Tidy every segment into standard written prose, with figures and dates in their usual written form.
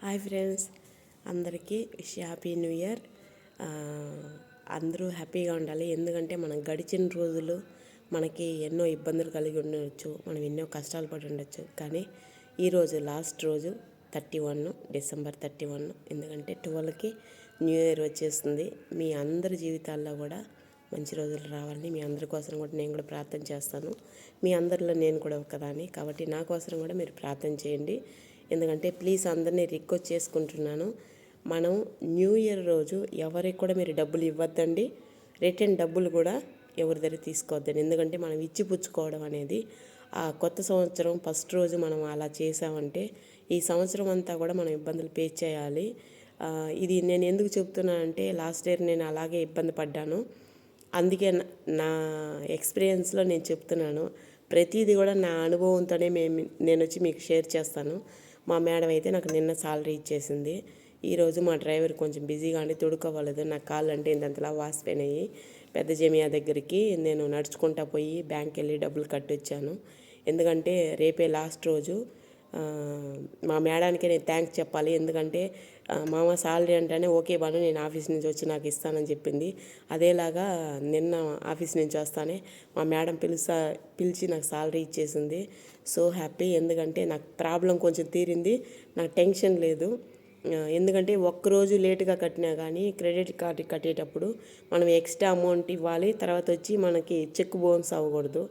Hi friends, అందరికీ happy new year. అందరూ హ్యాపీగా ఉండాలి. ఎందుకంటే మనం గడిచిన రోజులు మనకి ఎన్నో ఇబ్బందులు కలిగి ఉండవచ్చు, మనం ఎన్నో కష్టాలు పడి ఉండొచ్చు. కానీ ఈరోజు లాస్ట్ రోజు డిసెంబర్ 31. ఎందుకంటే 12కి న్యూ ఇయర్ వచ్చేస్తుంది. మీ అందరి జీవితాల్లో కూడా మంచి రోజులు రావాలని మీ అందరి కోసం కూడా నేను కూడా ప్రార్థన చేస్తాను. మీ అందరిలో నేను కూడా ఒకదాన్ని కాబట్టి నా కోసం కూడా మీరు ప్రార్థన చేయండి. ఎందుకంటే ప్లీజ్ అందరినీ రిక్వెస్ట్ చేసుకుంటున్నాను, మనం న్యూ ఇయర్ రోజు ఎవరికి కూడా మీరు డబ్బులు ఇవ్వద్దండి. రిటర్న్ డబ్బులు కూడా ఎవరి దగ్గర తీసుకోవద్దండి. ఎందుకంటే మనం ఇచ్చి పుచ్చుకోవడం అనేది ఆ కొత్త సంవత్సరం ఫస్ట్ రోజు మనం అలా చేసామంటే ఈ సంవత్సరం అంతా కూడా మనం ఇబ్బందులు ఫేస్ చేయాలి. ఇది నేను ఎందుకు చెప్తున్నానంటే లాస్ట్ ఇయర్ నేను అలాగే ఇబ్బంది పడ్డాను. అందుకే నా ఎక్స్పీరియన్స్లో నేను చెప్తున్నాను. ప్రతిదీ కూడా నా అనుభవంతోనే నేను వచ్చి మీకు షేర్ చేస్తాను. మా మేడం అయితే నాకు నిన్న సాలరీ ఇచ్చేసింది. ఈరోజు మా డ్రైవర్ కొంచెం బిజీగా ఉండి తొడుకోవాలేదు. నా కాళ్ళు అంటే ఇంతలా వాసిపోయినాయి. పెద్ద జమియా దగ్గరికి నేను నడుచుకుంటా పోయి బ్యాంక్కి వెళ్ళి డబ్బులు కట్టొచ్చాను. ఎందుకంటే రేపే లాస్ట్ రోజు. మా మేడానికి నేను థ్యాంక్స్ చెప్పాలి. ఎందుకంటే మామ సాలరీ అంటేనే ఓకే బాను, నేను ఆఫీస్ నుంచి వచ్చి నాకు ఇస్తానని చెప్పింది. అదేలాగా నిన్న ఆఫీస్ నుంచి వస్తానే మా మేడం పిలిచి నాకు సాలరీ ఇచ్చేసింది. So happy. ఎందుకంటే నాకు ప్రాబ్లం కొంచెం తీరింది, నాకు టెన్షన్ లేదు. ఎందుకంటే ఒక్కరోజు లేటుగా కట్టినా కానీ క్రెడిట్ కార్డు కట్టేటప్పుడు మనం ఎక్స్ట్రా అమౌంట్ ఇవ్వాలి. తర్వాత వచ్చి మనకి చెక్ బౌన్స్ అవ్వకూడదు.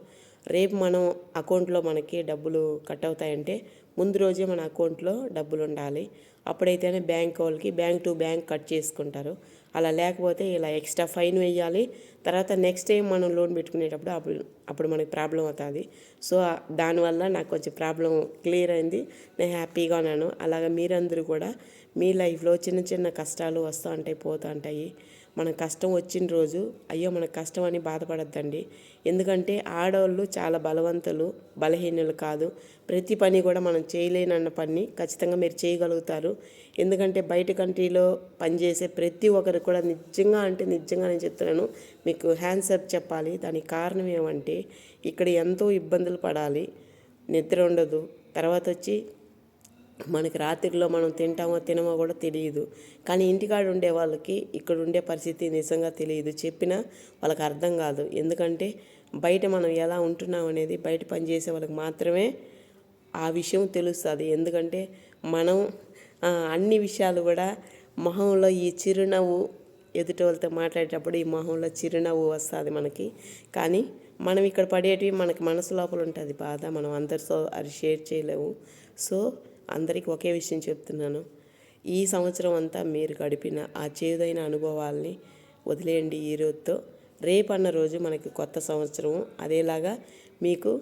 రేపు మనం అకౌంట్లో మనకి డబ్బులు కట్ అవుతాయంటే ముందు రోజే మన అకౌంట్లో డబ్బులు ఉండాలి. అప్పుడైతేనే బ్యాంక్ వాళ్ళకి బ్యాంక్ టు బ్యాంక్ కట్ చేసుకుంటారు. అలా లేకపోతే ఇలా ఎక్స్ట్రా ఫైన్ వేయాలి. తర్వాత నెక్స్ట్ టైం మనం లోన్ పెట్టుకునేటప్పుడు అప్పుడు మనకి ప్రాబ్లం అవుతుంది. సో దానివల్ల నాకు కొంచెం ప్రాబ్లం క్లియర్ అయింది. నేను హ్యాపీగా ఉన్నాను. అలాగే మీరందరూ కూడా మీ లైఫ్లో చిన్న చిన్న కష్టాలు వస్తూ ఉంటాయి, పోతూ ఉంటాయి. మన కష్టం వచ్చిన రోజు అయ్యో మన కష్టం అని బాధపడద్దండి. ఎందుకంటే ఆడవాళ్ళు చాలా బలవంతులు, బలహీనులు కాదు. ప్రతి పని కూడా మనం చేయలేనన్న పని ఖచ్చితంగా మీరు చేయగలుగుతారు. ఎందుకంటే బయట కంట్రీలో పనిచేసే ప్రతి ఒక్కరు కూడా నిజంగా నేను చెప్తున్నాను, మీకు హ్యాండ్స్ అప్ చెప్పాలి. దానికి కారణం ఏమంటే ఇక్కడ ఎంతో ఇబ్బందులు పడాలి, నిద్ర ఉండదు. తర్వాత వచ్చి మనకి రాత్రిలో మనం తింటామో తినమో కూడా తెలియదు. కానీ ఇంటికాడ ఉండే వాళ్ళకి ఇక్కడ ఉండే పరిస్థితి నిజంగా తెలియదు, చెప్పినా వాళ్ళకి అర్థం కాదు. ఎందుకంటే బయట మనం ఎలా ఉంటున్నాం అనేది బయట పనిచేసే వాళ్ళకి మాత్రమే ఆ విషయం తెలుస్తుంది. ఎందుకంటే మనం అన్ని విషయాలు కూడా మొహంలో ఈ చిరునవ్వు, ఎదుటి వాళ్ళతో మాట్లాడేటప్పుడు ఈ మొహంలో చిరునవ్వు వస్తుంది మనకి. కానీ మనం ఇక్కడ పడేటివి మనకి మనసు లోపల ఉంటుంది బాధ, మనం అందరితో అది షేర్ చేయలేము. సో అందరికీ ఒకే విషయం చెప్తున్నాను, ఈ సంవత్సరం అంతా మీరు గడిపిన ఆ చేదైన అనుభవాల్ని వదిలేయండి ఈ రోజుతో. రేపన్న రోజు మనకి కొత్త సంవత్సరం. అదేలాగా మీకు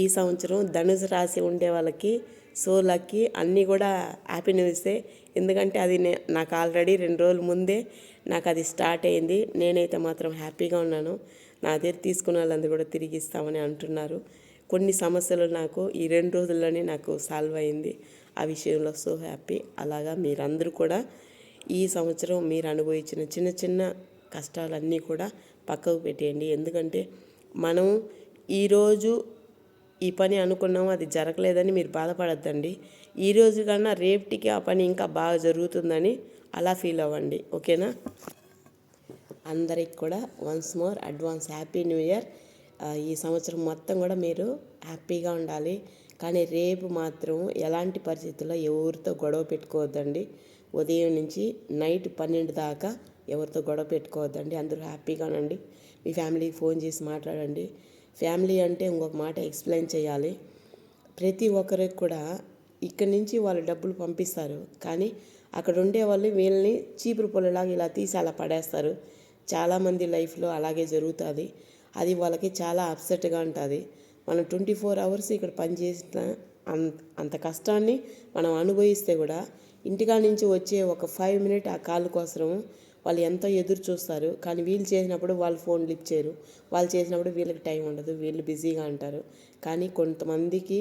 ఈ సంవత్సరం ధనుసు రాశి ఉండే వాళ్ళకి సో లక్కీ, అన్నీ కూడా హ్యాపీ న్యూసే. ఎందుకంటే అది నాకు ఆల్రెడీ 2 రోజుల ముందే నాకు అది స్టార్ట్ అయింది. నేనైతే మాత్రం హ్యాపీగా ఉన్నాను. నా దగ్గర తీసుకున్న వాళ్ళందరూ కూడా తిరిగి ఇస్తామని అంటున్నారు. కొన్ని సమస్యలు నాకు ఈ 2 రోజుల్లోనే నాకు సాల్వ్ అయింది. ఆ విషయంలో సో హ్యాపీ. అలాగా మీరందరూ కూడా ఈ సంవత్సరం మీరు అనుభవించిన చిన్న చిన్న కష్టాలన్నీ కూడా పక్కకు పెట్టేయండి. ఎందుకంటే మనం ఈరోజు ఈ పని అనుకున్నాము, అది జరగలేదని మీరు బాధపడద్దండి. ఈరోజు కన్నా రేపటికి ఆ పని ఇంకా బాగా జరుగుతుందని అలా ఫీల్ అవ్వండి. ఓకేనా? అందరికి కూడా once more advance happy new year. ఈ సంవత్సరం మొత్తం కూడా మీరు హ్యాపీగా ఉండాలి. కానీ రేపు మాత్రం ఎలాంటి పరిస్థితుల్లో ఎవరితో గొడవ పెట్టుకోవద్దండి. ఉదయం నుంచి నైట్ 12 దాకా ఎవరితో గొడవ పెట్టుకోవద్దండి. అందరూ హ్యాపీగా ఉండండి. మీ ఫ్యామిలీకి ఫోన్ చేసి మాట్లాడండి. ఫ్యామిలీ అంటే ఇంకొక మాట ఎక్స్ప్లెయిన్ చేయాలి. ప్రతి ఒక్కరికి కూడా ఇక్కడి నుంచి వాళ్ళు డబ్బులు పంపిస్తారు, కానీ అక్కడ ఉండే వాళ్ళు వీళ్ళని చీపురు పొలలాగా ఇలా తీసి అలా పడేస్తారు. చాలామంది లైఫ్లో అలాగే జరుగుతుంది. అది వాళ్ళకి చాలా అప్సెట్గా ఉంటుంది. మనం 24 అవర్స్ ఇక్కడ పనిచేసిన అంత కష్టాన్ని మనం అనుభవిస్తే కూడా ఇంటికాడ నుంచి వచ్చే ఒక 5 మినిట్ ఆ కాల్ కోసం వాళ్ళు ఎంతో ఎదురు చూస్తారు. కానీ వీళ్ళు చేసినప్పుడు వాళ్ళు ఫోన్ లిఫ్ట్ చేయరు, వాళ్ళు చేసినప్పుడు వీళ్ళకి టైం ఉండదు, వీళ్ళు బిజీగా ఉంటారు. కానీ కొంతమందికి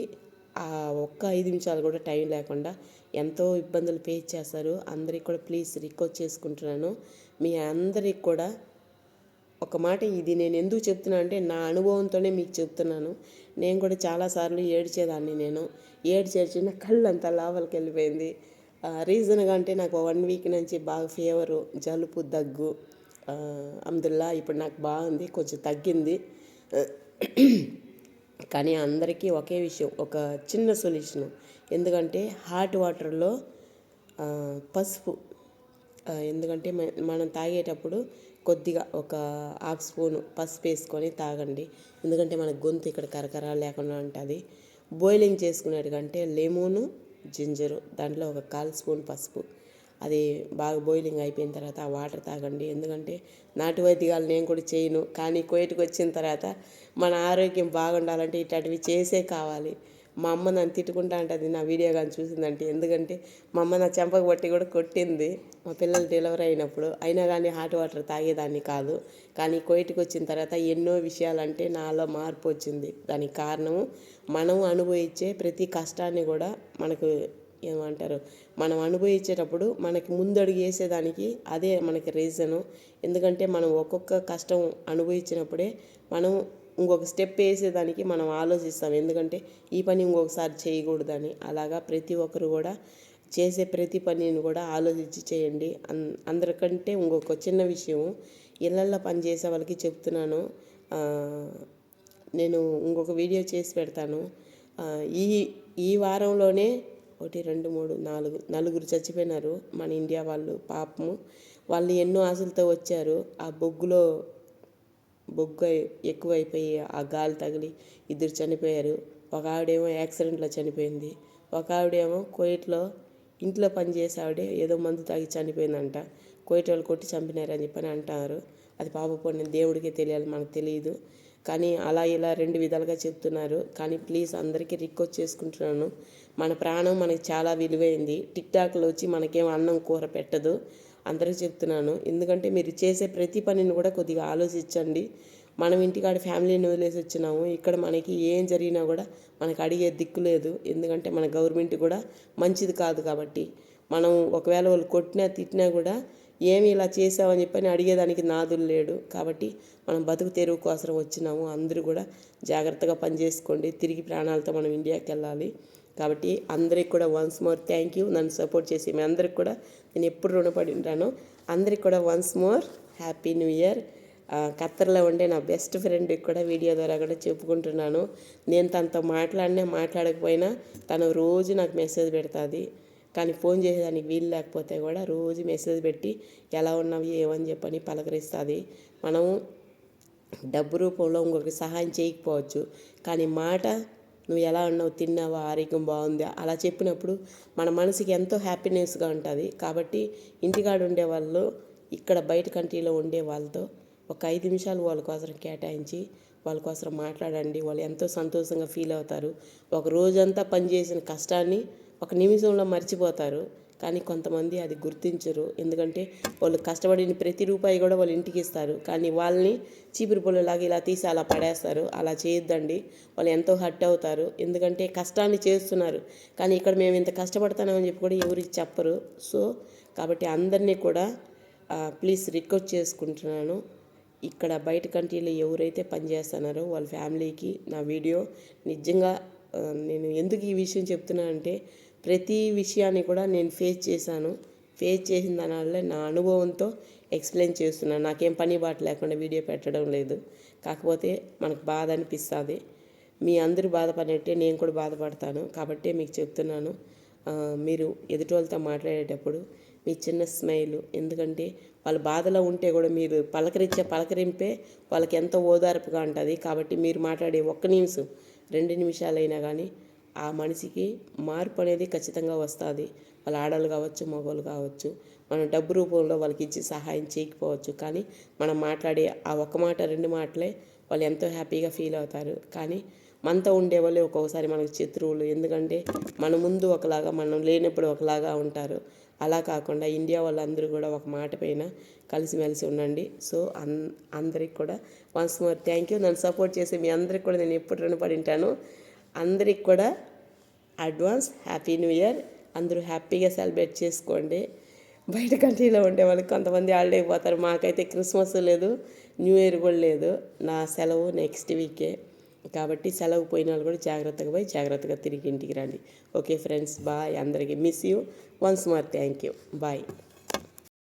ఆ ఒక్క 5 నిమిషాలు కూడా టైం లేకుండా ఎంతో ఇబ్బందులు ఫేస్ చేస్తారు. అందరికి కూడా ప్లీజ్ రిక్వెస్ట్ చేసుకుంటున్నాను, మీ అందరికి కూడా ఒక మాట ఇది నేను ఎందుకు చెప్తున్నా అంటే నా అనుభవంతోనే మీకు చెప్తున్నాను. నేను కూడా చాలాసార్లు ఏడ్చేదాన్ని. నేను ఏడ్చేసిన కళ్ళు అంతా లోపలికి వెళ్ళిపోయింది. రీజన్గా అంటే నాకు 1 వీక్ నుంచి బాగా ఫీవరు, జలుబు, దగ్గు. అల్హమ్దులిల్లాహ్ ఇప్పుడు నాకు బాగుంది, కొంచెం తగ్గింది. కానీ అందరికీ ఒకే విషయం, ఒక చిన్న సొల్యూషను. ఎందుకంటే హాట్ వాటర్లో పసుపు, ఎందుకంటే మనం తాగేటప్పుడు కొద్దిగా ఒక హాఫ్ స్పూను పసుపు వేసుకొని తాగండి. ఎందుకంటే మన గొంతు ఇక్కడ కరకర లేకుండా ఉంటుంది. బాయిలింగ్ చేసుకునేటికంటే లెమను, జింజరు, దాంట్లో ఒక 1/4 స్పూన్ పసుపు, అది బాగా బాయిలింగ్ అయిపోయిన తర్వాత ఆ వాటర్ తాగండి. ఎందుకంటే నాటు వైద్యాలు నేను కూడా చేయను, కానీ కోయటకు వచ్చిన తర్వాత మన ఆరోగ్యం బాగుండాలంటే ఇట్లాంటివి చేసే కావాలి. మా అమ్మ నన్ను తిట్టుకుంటా ఉంటుంది నా వీడియో కానీ చూసిందంటే. ఎందుకంటే మా అమ్మ నా చెంపకు బట్టి కూడా కొట్టింది మా పిల్లలు డెలివరీ అయినప్పుడు. అయినా కానీ హాట్ వాటర్ తాగేదాన్ని కాదు. కానీ కోయటకు వచ్చిన తర్వాత ఎన్నో విషయాలంటే నాలో మార్పు వచ్చింది. దానికి కారణము మనం అనుభవించే ప్రతి కష్టాన్ని కూడా మనకు ఏమంటారు, మనం అనుభవించేటప్పుడు మనకి ముందడుగు వేసేదానికి అదే మనకి రీజను. ఎందుకంటే మనం ఒక్కొక్క కష్టం అనుభవించినప్పుడే మనం ఇంకొక స్టెప్ వేసేదానికి మనం ఆలోచిస్తాం. ఎందుకంటే ఈ పని ఇంకొకసారి చేయకూడదని. అలాగా ప్రతి ఒక్కరు కూడా చేసే ప్రతి పనిని కూడా ఆలోచించి చేయండి. అందరికంటే ఇంకొక చిన్న విషయం, ఇళ్ళల్లో పని చేసే వాళ్ళకి చెప్తున్నాను. నేను ఇంకొక వీడియో చేసి పెడతాను. ఈ ఈ వారంలోనే 1 2 3 4 నలుగురు చచ్చిపోయినారు మన ఇండియా వాళ్ళు. పాపము వాళ్ళు ఎన్నో ఆశలతో వచ్చారు. ఆ బొగ్గు ఎక్కువైపోయి ఆ గాలి తగిలి 2 చనిపోయారు. ఒక ఆవిడేమో యాక్సిడెంట్లో చనిపోయింది. ఒక ఆవిడేమో కువైట్లో ఇంట్లో పని చేసే ఆవిడే ఏదో మందు తాగి చనిపోయిందంట. కువైట్ వాళ్ళు కొట్టి చంపినారని చెప్పని అంటారు. అది పాప పుణ్యం, దేవుడికే తెలియాలి, మనకు తెలియదు. కానీ అలా ఇలా 2 విధాలుగా చెప్తున్నారు. కానీ ప్లీజ్ అందరికీ రిక్వెస్ట్ చేసుకుంటున్నాను, మన ప్రాణం మనకి చాలా విలువైంది. టిక్టాక్లో వచ్చి మనకేం అన్నం కూర పెట్టదు. అందరికీ చెప్తున్నాను. ఎందుకంటే మీరు చేసే ప్రతి పనిని కూడా కొద్దిగా ఆలోచించండి. మనం ఇంటికాడ ఫ్యామిలీని వదిలేసి వచ్చినాము. ఇక్కడ మనకి ఏం జరిగినా కూడా మనకు అడిగే దిక్కు లేదు. ఎందుకంటే మన గవర్నమెంట్ కూడా మంచిది కాదు. కాబట్టి మనం ఒకవేళ వాళ్ళు కొట్టినా తిట్టినా కూడా ఏమి ఇలా చేసావని చెప్పని అడిగేదానికి నాదులు లేడు. కాబట్టి మనం బతుకు తెరువు కోసం వచ్చినాము. అందరూ కూడా జాగ్రత్తగా పనిచేసుకోండి. తిరిగి ప్రాణాలతో మనం ఇండియాకి వెళ్ళాలి. కాబట్టి అందరికి కూడా వన్స్ మోర్ థ్యాంక్ యూ. నన్ను సపోర్ట్ చేసి మీ అందరికి కూడా నేను ఎప్పుడు రుణపడి ఉంటాను. అందరికి కూడా once more happy new year. ఖత్తర్లో ఉండే నా బెస్ట్ ఫ్రెండ్కి కూడా వీడియో ద్వారా కూడా చెప్పుకుంటున్నాను. నేను తనతో మాట్లాడకపోయినా తను రోజు నాకు మెసేజ్ పెడుతుంది. కానీ ఫోన్ చేసేదానికి వీలు లేకపోతే కూడా రోజు మెసేజ్ పెట్టి ఎలా ఉన్నావు ఏమని చెప్పని పలకరిస్తుంది. మనము డబ్బు రూపంలో ఇంకొకరికి సహాయం చేయకపోవచ్చు, కానీ మాట నువ్వు ఎలా ఉన్నావు, తిన్నావా, ఆరోగ్యం బాగుందా అలా చెప్పినప్పుడు మన మనసుకి ఎంతో హ్యాపీనెస్గా ఉంటుంది. కాబట్టి ఇంటికాడ ఉండే వాళ్ళు ఇక్కడ బయట కంట్రీలో ఉండే వాళ్ళతో ఒక 5 నిమిషాలు వాళ్ళ కోసం కేటాయించి వాళ్ళ కోసం మాట్లాడండి. వాళ్ళు ఎంతో సంతోషంగా ఫీల్ అవుతారు. ఒక రోజంతా పనిచేసిన కష్టాన్ని ఒక నిమిషంలో మర్చిపోతారు. కానీ కొంతమంది అది గుర్తించరు. ఎందుకంటే వాళ్ళు కష్టపడిన ప్రతి రూపాయి కూడా వాళ్ళు ఇంటికి ఇస్తారు. కానీ వాళ్ళని చీపురు పుల్లలాగా ఇలా తీసి అలా పడేస్తారు. అలా చేయొద్దండి. వాళ్ళు ఎంతో హర్ట్ అవుతారు. ఎందుకంటే కష్టాన్ని చేస్తున్నారు, కానీ ఇక్కడ మేము ఇంత కష్టపడతామని చెప్పి కూడా ఎవరికి చెప్పరు. సో కాబట్టి అందరినీ కూడా ప్లీజ్ రిక్వెస్ట్ చేసుకుంటున్నాను. ఇక్కడ బయట కంట్రీలో ఎవరైతే పనిచేస్తున్నారో వాళ్ళ ఫ్యామిలీకి నా వీడియో నిజంగా నేను ఎందుకు ఈ విషయం చెప్తున్నానంటే ప్రతి విషయాన్ని కూడా నేను ఫేస్ చేశాను. ఫేస్ చేసిన దానివల్ల నా అనుభవంతో ఎక్స్ప్లెయిన్ చేస్తున్నాను. నాకేం పని బాట లేకుండా వీడియో పెట్టడం లేదు. కాకపోతే మనకు బాధ అనిపిస్తుంది. మీ అందరూ బాధపడినట్టే నేను కూడా బాధపడతాను. కాబట్టే మీకు చెప్తున్నాను, మీరు ఎదుటి వాళ్ళతో మాట్లాడేటప్పుడు మీ చిన్న స్మైలు, ఎందుకంటే వాళ్ళ బాధలో ఉంటే కూడా మీరు పలకరింపే వాళ్ళకి ఎంతో ఓదార్పుగా ఉంటుంది. కాబట్టి మీరు మాట్లాడే 1 నిమిషం 2 నిమిషాలైనా కానీ ఆ మనిషికి మార్పు అనేది ఖచ్చితంగా వస్తుంది. వాళ్ళు ఆడవాళ్ళు కావచ్చు, మగవాళ్ళు కావచ్చు. మనం డబ్బు రూపంలో వాళ్ళకి ఇచ్చి సహాయం చేయకపోవచ్చు, కానీ మనం మాట్లాడే ఆ 1 మాట 2 మాటలే వాళ్ళు ఎంతో హ్యాపీగా ఫీల్ అవుతారు. కానీ మనతో ఉండేవాళ్ళే ఒక్కొక్కసారి మనకు శత్రువులు. ఎందుకంటే మన ముందు ఒకలాగా, మనం లేనప్పుడు ఒకలాగా ఉంటారు. అలా కాకుండా ఇండియా వాళ్ళందరూ కూడా ఒక మాట పైన కలిసిమెలిసి ఉండండి. సో అందరికి కూడా వన్స్ మోర్ థ్యాంక్ యూ. నన్ను సపోర్ట్ చేసి మీ అందరికి కూడా నేను ఎప్పుడు రుణపడి ఉంటాను. అందరికి కూడా అడ్వాన్స్ హ్యాపీ న్యూ ఇయర్. అందరూ హ్యాపీగా సెలబ్రేట్ చేసుకోండి. బయట కంట్రీలో ఉండే వాళ్ళకి కొంతమంది హాలిడే పోతారు. మాకైతే క్రిస్మస్ లేదు, న్యూ ఇయర్ కూడా లేదు. నా సెలవు నెక్స్ట్ వీకే కాబట్టి సెలవు పోయిన వాళ్ళు కూడా జాగ్రత్తగా పోయి జాగ్రత్తగా తిరిగి ఇంటికి రండి. Okay friends, bye. అందరికీ miss you. Once more thank you. Bye.